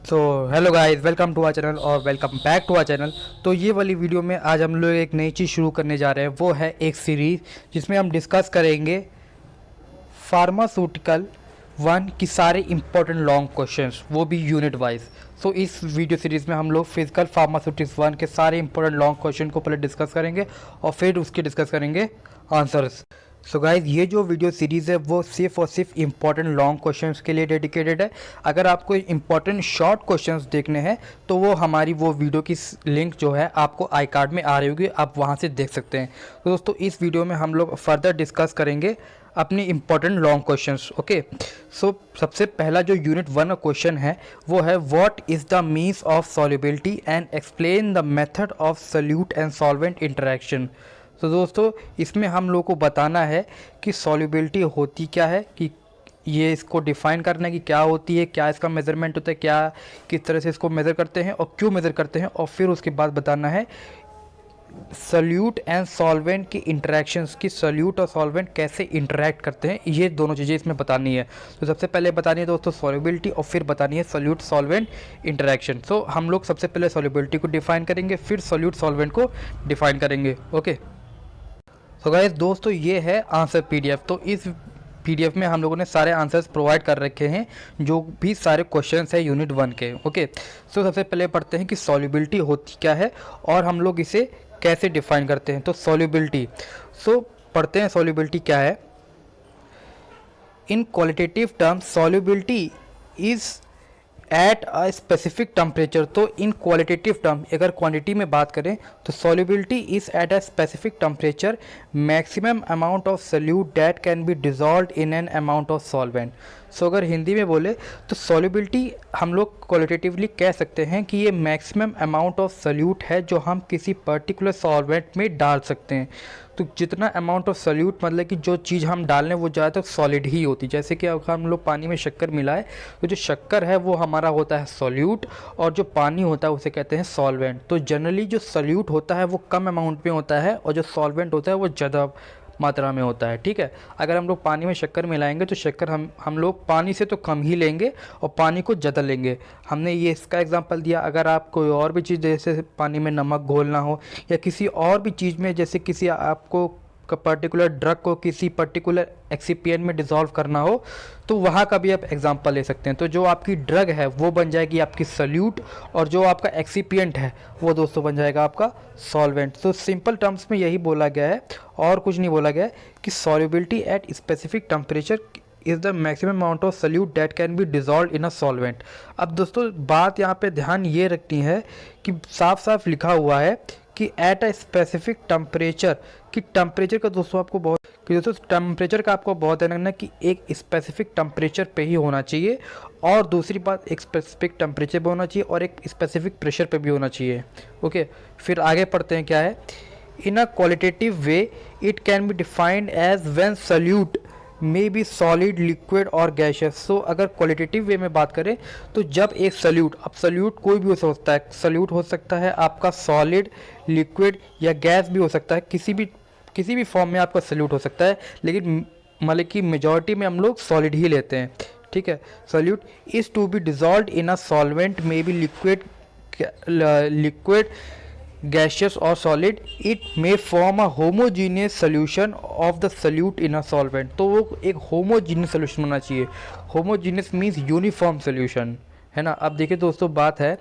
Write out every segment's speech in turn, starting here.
So hello guys, welcome to our channel और welcome back to our channel. तो ये वाली वीडियो में आज हम लोग एक नई चीज़ शुरू करने जा रहे हैं, वो है एक सीरीज़ जिसमें हम डिस्कस करेंगे फार्मास्यूटिकल वन की सारे इंपॉर्टेंट लॉन्ग क्वेश्चंस, वो भी यूनिट वाइज। सो इस वीडियो सीरीज़ में हम लोग फिजिकल फार्मास्यूटिक्स वन के सारे इंपॉर्टेंट लॉन्ग क्वेश्चन को पहले डिस्कस करेंगे और फिर उसके डिस्कस करेंगे आंसर्स। सो गाइज, ये जो वीडियो सीरीज़ है वो सिर्फ और सिर्फ इंपॉर्टेंट लॉन्ग क्वेश्चंस के लिए डेडिकेटेड है। अगर आपको इंपॉर्टेंट शॉर्ट क्वेश्चंस देखने हैं तो वो हमारी वो वीडियो की लिंक जो है आपको आई कार्ड में आ रही होगी, आप वहाँ से देख सकते हैं। तो दोस्तों, इस वीडियो में हम लोग फर्दर डिस्कस करेंगे अपनी इंपॉर्टेंट लॉन्ग क्वेश्चंस। ओके, सो सबसे पहला जो यूनिट वन का क्वेश्चन है वो है what is the means of solubility and explain the method of solute and solvent interaction. तो दोस्तों, इसमें हम लोग को बताना है कि सॉल्युबिलिटी होती क्या है, कि ये इसको डिफ़ाइन करना है कि क्या होती है, क्या इसका मेज़रमेंट होता है, क्या किस तरह से इसको मेज़र करते हैं और क्यों मेज़र करते हैं, और फिर उसके बाद बताना है सॉल्यूट एंड सॉल्वेंट की इंटरेक्शंस की, सॉल्यूट और सॉल्वेंट कैसे इंटरेक्ट करते हैं, ये दोनों चीज़ें इसमें बतानी है। तो सबसे पहले बतानी है दोस्तों सॉल्युबिलिटी और फिर बतानी है सॉल्यूट सॉल्वेंट इंटरेक्शन। सो हम लोग सबसे पहले सॉल्युबिलिटी को डिफ़ाइन करेंगे, फिर सॉल्यूट सॉल्वेंट को डिफ़ाइन करेंगे। ओके, तो गाइस दोस्तों, ये है आंसर पीडीएफ। तो इस पीडीएफ में हम लोगों ने सारे आंसर्स प्रोवाइड कर रखे हैं, जो भी सारे क्वेश्चंस हैं यूनिट वन के। ओके, सो सबसे पहले पढ़ते हैं कि सॉल्युबिलिटी होती क्या है और हम लोग इसे कैसे डिफाइन करते हैं। तो सॉल्युबिलिटी, सो पढ़ते हैं सॉल्युबिलिटी क्या है। In qualitative terms solubility is at a specific temperature. तो इन क्वालिटेटिव टर्म, अगर क्वांटिटी में बात करें तो solubility is at a specific temperature maximum amount of solute that can be dissolve in an amount of solvent. So अगर हिंदी में बोले तो सॉल्युबिलिटी हम लोग क्वालिटेटिवली कह सकते हैं कि ये मैक्सिमम अमाउंट ऑफ सॉल्यूट है जो हम किसी पर्टिकुलर सॉल्वेंट में डाल सकते हैं। तो जितना अमाउंट ऑफ सॉल्यूट, मतलब कि जो चीज़ हम डाल लें वो ज़्यादातर सॉलिड ही होती है। जैसे कि अगर हम लोग पानी में शक्कर मिलाए तो जो शक्कर है वो हमारा होता है सॉल्यूट और जो पानी होता है उसे कहते हैं सॉल्वेंट। तो जनरली जो सॉल्यूट होता है वो कम अमाउंट में होता है और जो सॉल्वेंट होता है वो ज़्यादा मात्रा में होता है। ठीक है, अगर हम लोग पानी में शक्कर मिलाएंगे तो शक्कर हम लोग पानी से तो कम ही लेंगे और पानी को ज़्यादा लेंगे। हमने ये इसका एग्जांपल दिया। अगर आप कोई और भी चीज़, जैसे पानी में नमक घोलना हो या किसी और भी चीज़ में, जैसे किसी आपको पर्टिकुलर ड्रग को किसी पर्टिकुलर एक्सिपिएंट में डिज़ोल्व करना हो, तो वहाँ का भी आप एग्जांपल ले सकते हैं। तो जो आपकी ड्रग है वो बन जाएगी आपकी सॉल्यूट और जो आपका एक्सिपिएंट है वो दोस्तों बन जाएगा आपका सॉल्वेंट। तो सिंपल टर्म्स में यही बोला गया है और कुछ नहीं बोला गया है कि solubility at specific temperature is the maximum amount of solute that can be dissolve in a solvent. अब दोस्तों, बात यहाँ पे ध्यान ये रखनी है कि साफ साफ लिखा हुआ है कि एट अ स्पेसिफिक टेम्परेचर, कि टेम्परेचर का दोस्तों आपको बहुत, कि दोस्तों टेम्परेचर का आपको बहुत ध्यान रखना कि एक स्पेसिफिक टेम्परेचर पे ही होना चाहिए, और दूसरी बात एक स्पेसिफिक टेम्परेचर पे होना चाहिए और एक स्पेसिफिक प्रेशर पे भी होना चाहिए। ओके, फिर आगे पढ़ते हैं क्या है। In a qualitative way it can be defined as when solute may be solid, liquid और गैशियस। सो अगर क्वालिटेटिव वे में बात करें तो जब एक सॉल्यूट, अब सॉल्यूट कोई भी हो सकता है, सॉल्यूट हो सकता है आपका सॉलिड, लिक्विड या गैस भी हो सकता है, किसी भी फॉर्म में आपका सॉल्यूट हो सकता है, लेकिन मतलब कि मेजॉरिटी में हम लोग सॉलिड ही लेते हैं। ठीक है, solute is to be dissolve in a solvent may be liquid, gaseous or solid, it may form a homogeneous solution of the solute in a solvent। तो वो एक homogeneous solution होना चाहिए। homogeneous means uniform solution, है ना। अब देखिए दोस्तों, बात है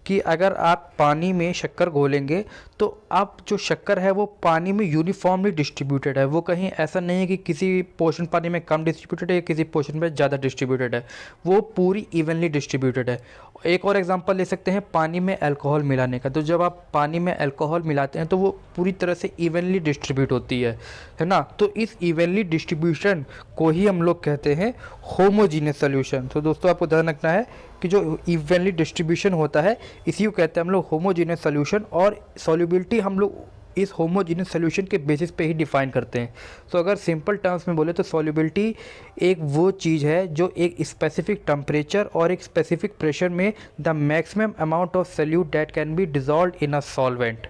कि अगर आप पानी में शक्कर घोलेंगे तो आप जो शक्कर है वो पानी में यूनिफॉर्मली डिस्ट्रीब्यूटेड है। वो कहीं ऐसा नहीं है कि किसी पोर्शन पानी में कम डिस्ट्रीब्यूटेड है या किसी पोर्शन में ज़्यादा डिस्ट्रीब्यूटेड है, वो पूरी इवनली डिस्ट्रीब्यूटेड है। एक और एग्जांपल ले सकते हैं पानी में अल्कोहल मिलाने का। तो जब आप पानी में अल्कोहल मिलाते हैं तो वो पूरी तरह से इवनली डिस्ट्रीब्यूट होती है ना। तो इस इवनली डिस्ट्रीब्यूशन को ही हम लोग कहते हैं होमोजीनियस सोल्यूशन। तो दोस्तों, आपको ध्यान रखना है कि जो इवनली डिस्ट्रीब्यूशन होता है इसी को कहते हैं हम लोग होमोजीनियस सोल्यूशन, और सॉल्युबिलिटी हम लोग इस होमोजीनियस सोल्यूशन के बेसिस पे ही डिफाइन करते हैं। तो अगर सिंपल टर्म्स में बोले तो सॉल्युबिलिटी एक वो चीज़ है जो एक स्पेसिफिक टेम्परेचर और एक स्पेसिफिक प्रेशर में the maximum amount of solute that can be dissolve in a solvent,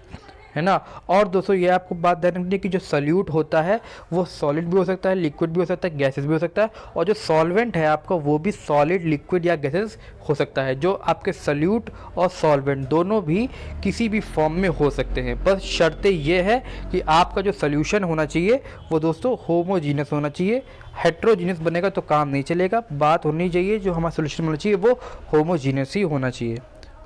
है ना। और दोस्तों ये आपको बात ध्यान रखनी है कि जो सल्यूट होता है वो सॉलिड भी हो सकता है, लिक्विड भी हो सकता है, गैसेस भी हो सकता है, और जो सॉल्वेंट है आपका वो भी सॉलिड, लिक्विड या गैसेस हो सकता है। जो आपके सल्यूट और सॉल्वेंट दोनों भी किसी भी फॉर्म में हो सकते हैं, बस शर्तें ये है कि आपका जो सॉल्यूशन होना चाहिए वो दोस्तों होमोजीनियस होना चाहिए। हेट्रोजीनियस बनेगा तो काम नहीं चलेगा, बात होनी चाहिए जो हमारा सॉल्यूशन होना चाहिए वो होमोजीनियस ही होना चाहिए।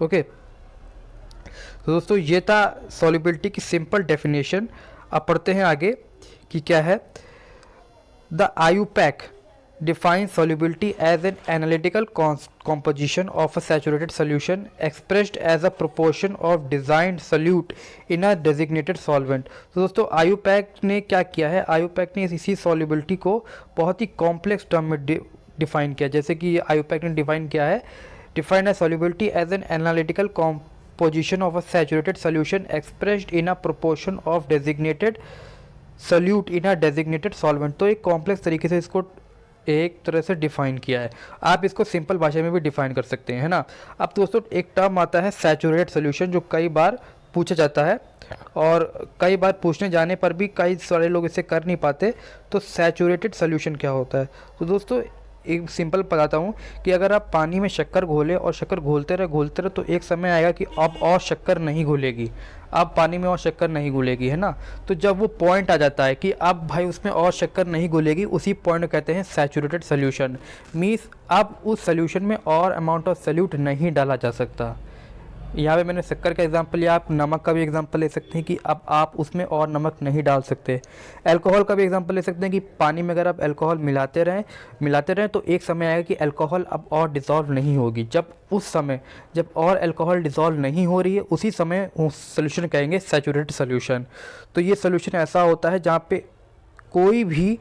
ओके, तो दोस्तों ये था सॉल्युबिलिटी की सिंपल डेफिनेशन। अब पढ़ते हैं आगे कि क्या है। The IUPAC defines solubility as an analytical composition of a saturated solution expressed as a proportion of designed solute in a designated solvent। तो दोस्तों IUPAC ने क्या किया है, IUPAC ने इसी solubility को बहुत ही कॉम्प्लेक्स टर्म में डिफाइन किया। जैसे कि IUPAC ने डिफाइन किया है, define a solubility as an analytical composition of a saturated solution expressed in a proportion of designated solute in a designated solvent। तो एक कॉम्प्लेक्स तरीके से इसको एक तरह से डिफाइन किया है। आप इसको सिंपल भाषा में भी डिफाइन कर सकते हैं, है ना। अब दोस्तों एक टर्म आता है सैचुरेटेड सोल्यूशन, जो कई बार पूछा जाता है और कई बार पूछने जाने पर भी कई सारे लोग इसे कर नहीं पाते। तो सैचुरेटेड सोल्यूशन क्या होता है, तो दोस्तों एक सिंपल बताता हूँ कि अगर आप पानी में शक्कर घोलें और शक्कर घोलते रहे तो एक समय आएगा कि अब और शक्कर नहीं घुलेगी, अब पानी में और शक्कर नहीं घुलेगी, है ना। तो जब वो पॉइंट आ जाता है कि अब भाई उसमें और शक्कर नहीं घुलेगी, उसी पॉइंट को कहते हैं सैचुरेटेड सोल्यूशन। मीन्स अब उस सोल्यूशन में और अमाउंट ऑफ सोल्यूट नहीं डाला जा सकता। यहाँ पे मैंने शक्कर का एग्जांपल लिया, आप नमक का भी एग्जांपल ले सकते हैं कि अब आप उसमें और नमक नहीं डाल सकते। अल्कोहल का भी एग्जांपल ले सकते हैं कि पानी में अगर आप अल्कोहल मिलाते रहें तो एक समय आएगा कि अल्कोहल अब और डिज़ोल्व नहीं होगी। जब और अल्कोहल डिज़ोल्व नहीं हो रही है, उसी समय उस सोल्यूशन कहेंगे सैचुरेटेड सोल्यूशन। तो ये सोल्यूशन ऐसा होता है जहाँ पे कोई भी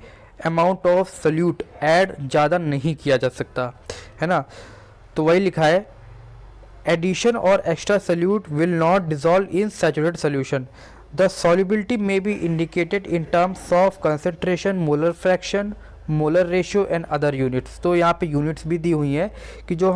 अमाउंट ऑफ सोल्यूट ऐड ज़्यादा नहीं किया जा सकता, है ना। तो वही लिखा है, addition or extra solute will not dissolve in saturated solution. The solubility may be indicated in terms of concentration, molar fraction, molar ratio and other units। तो यहाँ पे units भी दी हुई हैं कि जो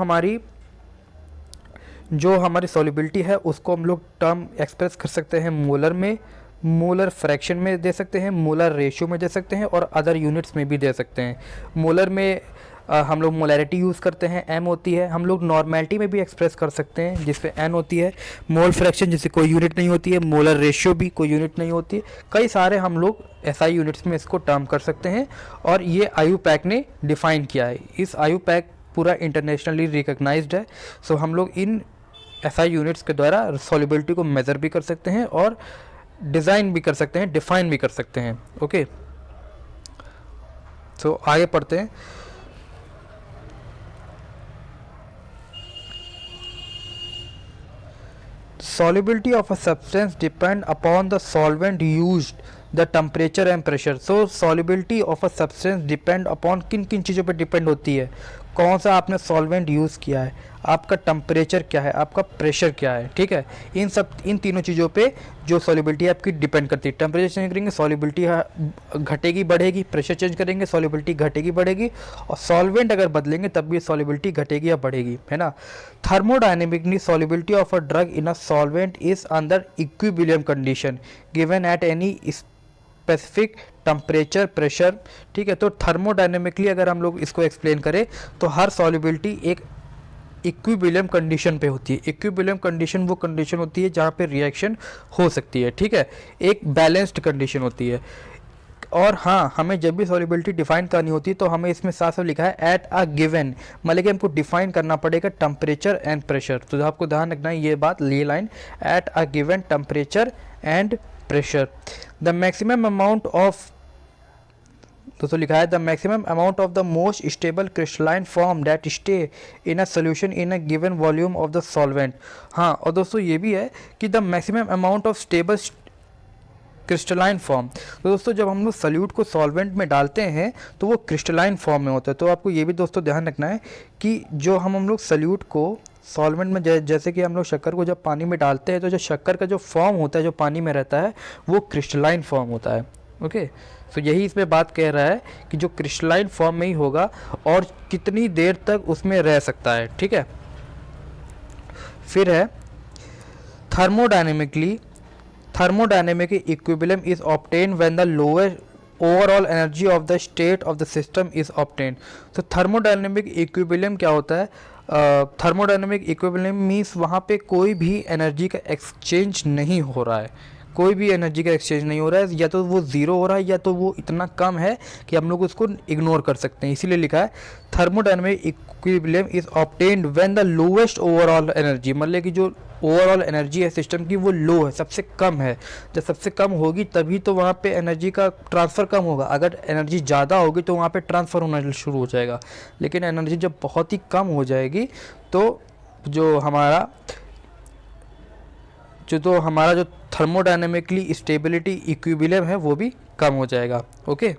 हमारी solubility है उसको हम लोग टर्म एक्सप्रेस कर सकते हैं मोलर में, मोलर फ्रैक्शन में दे सकते हैं, मोलर रेशियो में दे सकते हैं और अदर यूनिट्स में भी दे सकते हैं। मोलर में हम लोग मोलैरिटी यूज़ करते हैं, m होती है। हम लोग नॉर्मेलिटी में भी एक्सप्रेस कर सकते हैं जिसपे n होती है। मोल फ्रैक्शन जिससे कोई यूनिट नहीं होती है, मोलर रेशियो भी कोई यूनिट नहीं होती है। कई सारे हम लोग SI यूनिट्स में इसको टर्म कर सकते हैं और ये IUPAC ने डिफ़ाइन किया है। इस IUPAC पूरा इंटरनेशनली रिकग्नाइज्ड है। सो हम लोग इन SI यूनिट्स के द्वारा सॉल्युबिलिटी को मेज़र भी कर सकते हैं और डिज़ाइन भी कर सकते हैं, डिफ़ाइन भी कर सकते हैं। ओके, सो आगे पढ़ते हैं। Solubility of a substance depend upon the solvent used, the temperature and pressure। So solubility of a substance depend upon किन किन चीज़ों पे डिपेंड होती है, कौन सा आपने सॉल्वेंट यूज़ किया है, आपका टेम्परेचर क्या है, आपका प्रेशर क्या है, ठीक है। इन तीनों चीज़ों पे जो सॉल्युबिलिटी आपकी डिपेंड करती है। टेम्परेचर चेंज करेंगे सॉल्युबिलिटी घटेगी बढ़ेगी, प्रेशर चेंज करेंगे सॉल्युबिलिटी घटेगी बढ़ेगी, और सॉल्वेंट अगर बदलेंगे तब भी सॉल्युबिलिटी घटेगी या बढ़ेगी, है ना। Thermodynamically solubility of a drug in a solvent is under equilibrium condition given at any specific temperature pressure, ठीक है। तो थर्मोडायनेमिकली अगर हम लोग इसको एक्सप्लेन करें तो हर सॉल्युबिलिटी एक इक्विलिब्रियम कंडीशन पे होती है। इक्विलिब्रियम कंडीशन वो कंडीशन होती है जहाँ पे रिएक्शन हो सकती है, ठीक है। एक बैलेंस्ड कंडीशन होती है। और हाँ, हमें जब भी सॉल्युबिलिटी डिफाइन करनी होती है तो हमें इसमें साथ साथ लिखा है एट अ गिवन, मतलब कि हमको डिफाइन करना पड़ेगा टेम्परेचर एंड प्रेशर। तो आपको ध्यान रखना है ये बात, ये line, at a given temperature and pressure the maximum amount of, दोस्तों लिखा है the maximum amount of the most stable crystalline form that stay in a solution in a given volume of the solvent. हाँ, और दोस्तों ये भी है कि the maximum amount of stable crystalline form. तो दोस्तों जब हम लोग सल्यूट को सॉल्वेंट में डालते हैं तो वो क्रिस्टलाइन फॉर्म में होता है। तो आपको ये भी दोस्तों ध्यान रखना है कि जो हम लोग सल्यूट को सॉल्वेंट में जैसे कि हम लोग शक्कर को जब पानी में डालते हैं तो जो शक्कर का जो फॉर्म होता है जो पानी में रहता है वो क्रिस्टलाइन फॉर्म होता है। ओके, तो यही इसमें बात कह रहा है कि जो क्रिस्टलाइन फॉर्म में ही होगा और कितनी देर तक उसमें रह सकता है, ठीक है। फिर है thermodynamically thermodynamic equilibrium is obtain when the lowest overall energy of the state of the system is obtain. तो थर्मोडायनेमिक इक्विलिब्रियम क्या होता है? थर्मोडायनेमिक इक्विलिब्रियम मीन्स वहाँ पे कोई भी एनर्जी का एक्सचेंज नहीं हो रहा है, कोई भी एनर्जी का एक्सचेंज नहीं हो रहा है, या तो वो ज़ीरो हो रहा है या तो वो इतना कम है कि हम लोग उसको इग्नोर कर सकते हैं। इसीलिए लिखा है thermodynamic equilibrium is obtained when the lowest overall energy, मतलब कि जो ओवरऑल एनर्जी है सिस्टम की वो लो है, सबसे कम है। जब सबसे कम होगी तभी तो वहाँ पे एनर्जी का ट्रांसफ़र कम होगा, अगर एनर्जी ज़्यादा होगी तो वहाँ पे ट्रांसफ़र होना शुरू हो जाएगा। लेकिन एनर्जी जब बहुत ही कम हो जाएगी तो जो हमारा जो थर्मोडायनेमिकली स्टेबिलिटी इक्विलिब्रियम है वो भी कम हो जाएगा। ओके।